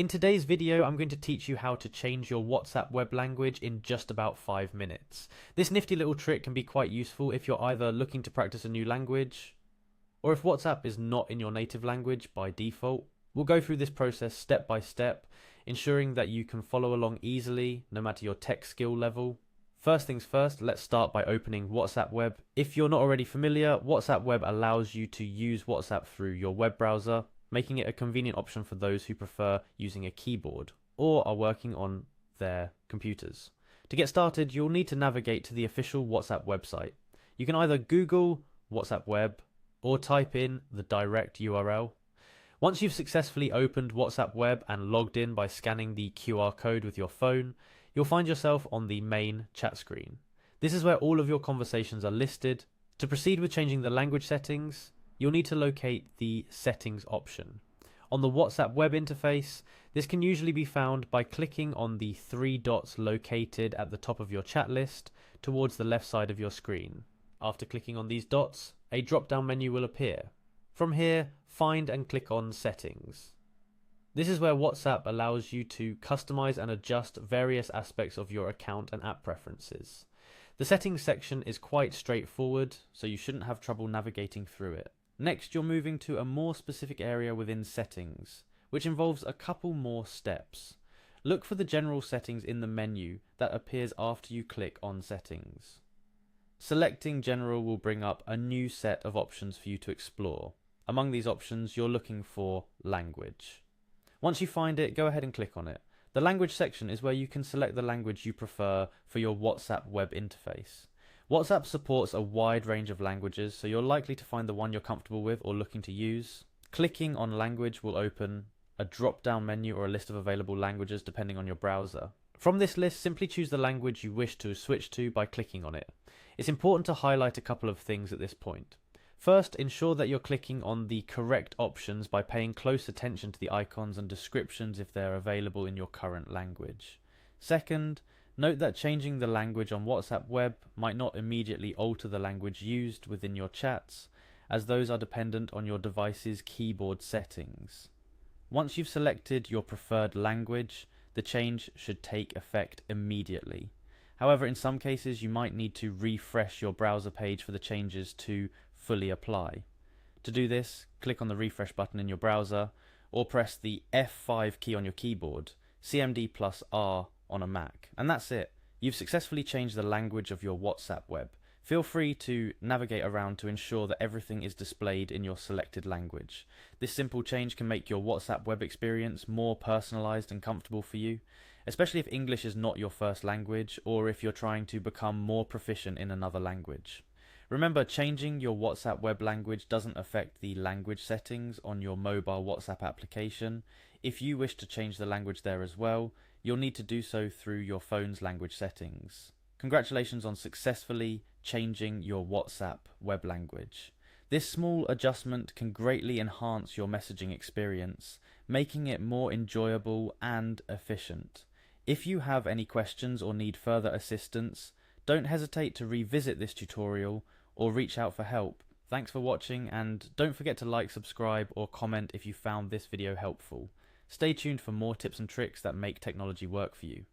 In today's video, I'm going to teach you how to change your WhatsApp web language in just about 5 minutes. This nifty little trick can be quite useful if you're either looking to practice a new language, or if WhatsApp is not in your native language by default. We'll go through this process step by step, ensuring that you can follow along easily, no matter your tech skill level. First things first, let's start by opening WhatsApp Web. If you're not already familiar, WhatsApp Web allows you to use WhatsApp through your web browser, making it a convenient option for those who prefer using a keyboard or are working on their computers. To get started, you'll need to navigate to the official WhatsApp website. You can either Google WhatsApp Web or type in the direct URL. Once you've successfully opened WhatsApp Web and logged in by scanning the QR code with your phone, you'll find yourself on the main chat screen. This is where all of your conversations are listed. To proceed with changing the language settings, you'll need to locate the settings option. On the WhatsApp web interface, this can usually be found by clicking on the 3 dots located at the top of your chat list towards the left side of your screen. After clicking on these dots, a drop-down menu will appear. From here, find and click on Settings. This is where WhatsApp allows you to customize and adjust various aspects of your account and app preferences. The settings section is quite straightforward, so you shouldn't have trouble navigating through it. Next, you're moving to a more specific area within settings, which involves a couple more steps. Look for the general settings in the menu that appears after you click on settings. Selecting general will bring up a new set of options for you to explore. Among these options, you're looking for language. Once you find it, go ahead and click on it. The language section is where you can select the language you prefer for your WhatsApp web interface. WhatsApp supports a wide range of languages, so you're likely to find the one you're comfortable with or looking to use. Clicking on language will open a drop-down menu or a list of available languages depending on your browser. From this list, simply choose the language you wish to switch to by clicking on it. It's important to highlight a couple of things at this point. First, ensure that you're clicking on the correct options by paying close attention to the icons and descriptions if they're available in your current language. Second, note that changing the language on WhatsApp Web might not immediately alter the language used within your chats, as those are dependent on your device's keyboard settings. Once you've selected your preferred language, the change should take effect immediately. However, in some cases you might need to refresh your browser page for the changes to fully apply. To do this, click on the refresh button in your browser or press the F5 key on your keyboard, CMD plus R on a Mac, and that's it. You've successfully changed the language of your WhatsApp web. Feel free to navigate around to ensure that everything is displayed in your selected language. This simple change can make your WhatsApp web experience more personalized and comfortable for you, especially if English is not your first language or if you're trying to become more proficient in another language. Remember, changing your WhatsApp web language doesn't affect the language settings on your mobile WhatsApp application. If you wish to change the language there as well, you'll need to do so through your phone's language settings. Congratulations on successfully changing your WhatsApp web language. This small adjustment can greatly enhance your messaging experience, making it more enjoyable and efficient. If you have any questions or need further assistance, don't hesitate to revisit this tutorial or reach out for help. Thanks for watching, and don't forget to like, subscribe or comment if you found this video helpful. Stay tuned for more tips and tricks that make technology work for you.